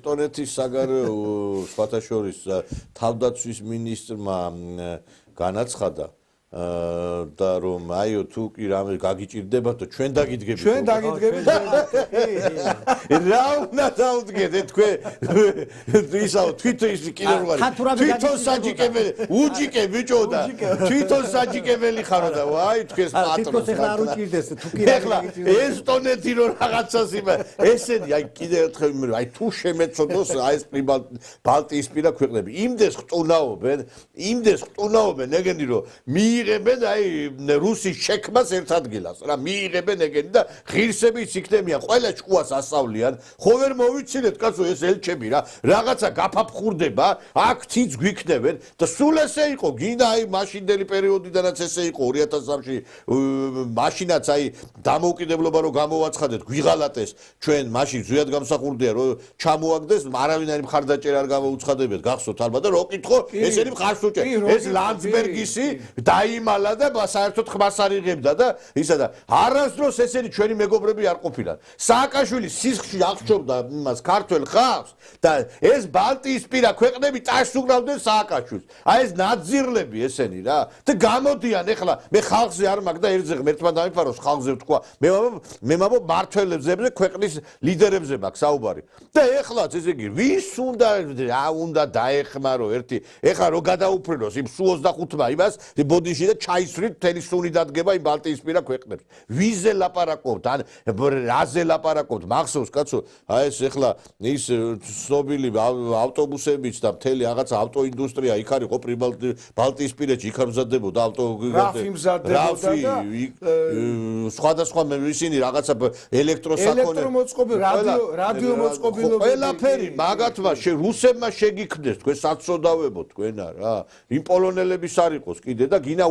ესტონეთის საგარეო სხვათა შორის თავდაცვის მინისტრმა განაცხადა და რომ აიო თუ კი რამე გაგიჭირდებათ და ჩვენ დაგიდგებით რა უნდა დავდგეთ თქვენ ისაო თვითონ კიდევ ვარ თვითონ საჯიკებელი უჯიკე ბიჭო და თვითონ საჯიკებელი ხარო და ვაი თქვენს პატრონს ეხლა არ უჭირდეს თუ კი ეხლა ესტონეთი რო რაღაცას იმე ესენი აი კიდევ ერთხელ აი თუ შემეცოდოს აი ეს ბალტიისპირა ქვეყნები იმდეს ხტუნაობენ ეგენი რომ მიიღებენ აი რუსის შექმას ერთ ადგილას რა მიიღებენ ეგენი და ღირსებიც იქნებიან ყველა ჭკუას ასავლიან ხო ვერ მოვიცილეთ კაცო ეს ელჩები რა რაღაცა გაფაფხურდება აქ თიც გვიქნებენ და სულ ესე იყო გინდა აი მაშინდელი პერიოდიდანაც ესე იყო 2003-ში მაშინაც აი დამოუკიდებლობა რო გამოვაცხადეთ გვიღალატეს ჩვენ მაშინ ზუსტად გამსახურდია რომ ჩამოაგდეს არავინარი მხარდაჭერა არ გამოუცხადებიათ გახსოვთ ალბათ და რო კითხო ესენი მხარს უჭერ ეს ლანდსბერგისი დაიმალა და საერთოდ ხმას არ იღებდა და ისა და არასდროს ესენი ჩვენი მეგობრები არ ყოფილან სააკაშვილი სისხლში აღჭობდა იმას ქართველ ხალხს და ეს ბალტიისპირა ქვეყნები ტაშს უგრავდნენ სააკაშვილს აი ეს ნაძირლები ესენი რა და გამოდიან ეხლა მე ხალხზე არ მაგ და ერთზე ღმერთმა დამიფაროს ხალხზე ვთქვა მე მამო მართველებზე ქვეყნის ლიდერებზე მაქვს საუბარი და ეხლაც ესე იგი ვის უნდა რა უნდა დაეხმარო ერთი ეხლა რო გადაუფრინოს იმ სუ 25-მა იმას ბოდიში და ჩაისვრით მთელი სუნი დადგება იმ ბალტიისპირა ქვეყნებს ვიზე ლაპარაკობთ ან რაზე ლაპარაკობთ მახსოვს კაცო აი ეს ეხლა ის ცნობილი ავტობუსებიც და მთელი რაღაცა ავტოინდუსტრია იქ არის ხო ბალტიისპირეთში იქ მზადდებოდა რაფი მზადდებოდა სხვადასხვა ისინი რაღაცა ელექტრომოწყობილ რადიო მოწყობილობები ყველაფერი მაგათმა რუსებმა შეგიქმნეს თქვენ საწოდავებო თქვენა რა იმ პოლონელების არ იყოს კიდე და გინა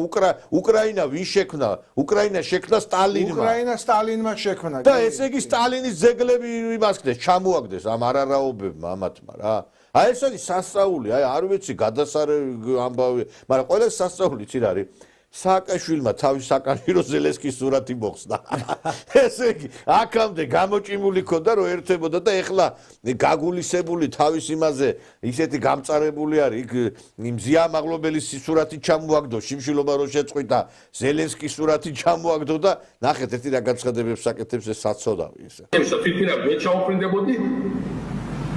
უკრაინა ვის შექმნა უკრაინა შექმნა სტალინმა შექმნა და ესე იგი სტალინის ძეგლები იმას ხდეს ჩამოაგდეს ამ არარაობებმა ამათმა რა აი ეს არის სასწაული აი არ ვიცი გადასარე ამბავი მაგრამ ყველა სასწაული ცირ არის სააკაშვილმა თავის საკანონმდებლო ზელენსკის სურათი მოხსნა. ესე იგი, აქამდე გამოჭიმული ქონდა რომ ერთებოდა და ეხლა გაგულისებული თავის იმაზე ისეთი გამწარებული არის იქ მზია მაღლობელის სურათი ჩამოაგდო, შიმშილობა რო შეწყვიტა, ზელენსკის სურათი ჩამოაგდო და ნახეთ ერთი რა განცხადებებს საკეთებს ეს საცოდავი ისე. თვითონ მე ჩაუფრინდებოდი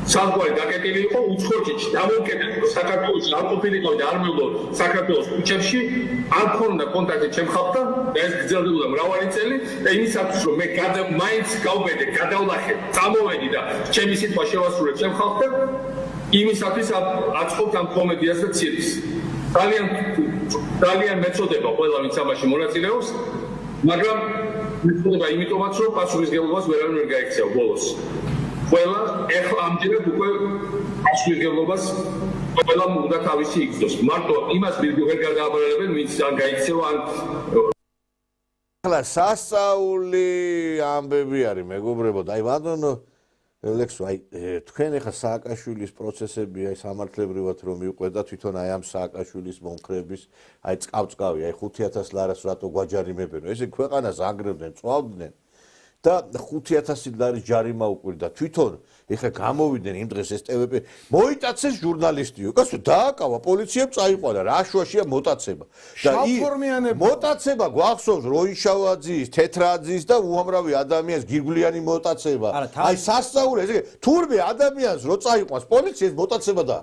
სამყარო დაკეტილი იყო უცხოეთში დამოკიდებული საქართველოს არ ყოფილიყო და არ მივდო საქართველოს ქუჩებში არ ქონდა კონტაქტი ჩემ ხალხთან და ეს გრძელდებოდა მრავალი წელი და იმისათვის რომ მე მაინც გავბედე გადავლახე წამოვედი და ჩემი სიტყვა შევასრულე ჩემ ხალხთან იმისათვის აწყობთ ამ კომედიას და ცირკს ძალიან მეწოდება ყველა ვინც ამაში მონაწილეობს მაგრამ მეწოდება იმიტომაც რომ პასუხისმგებლობას ვერავინ ვერ გაიქცევა ბოლოს ყველა ეხლა ამჯერად უკვე პასუხისმგებლობას ყველა უნდა თავისი იგრძნოს. მარტო იმას ვერ გადააბარებენ, ვინც არ გაიქცევა ან ახლა სასწაული ამბები არის მეგობრებო. აი ბატონო ლექსო, აი თქვენ ახლა სააკაშვილის პროცესები აი სამართლებრივად რომ მიყვეთ და თვითონ აი ამ სააკაშვილის მომხრების აი წყავწყავი, აი 5000 ლარას რატო გვაჯარიმებენო? ესე ქვეყანას ანგრევდნენ, წვავდნენ. და 5000 ლარის ჯარიმა უყვირდა თვითონ ეხლა გამოვიდნენ იმ დღეს ეს ტვპ მოიტაცეს ჟურნალისტიო კაცო დააკავა პოლიციამ წაიყვანა რა შვაშია მოტაცება და მოტაცება გვახსოვს როიშავაძის თეთრაძის და უამრავი ადამიანის გირგვლიანი მოტაცება აი სასწაული ესე თურმე ადამიანს რო წაიყვანს პოლიციას მოტაცება და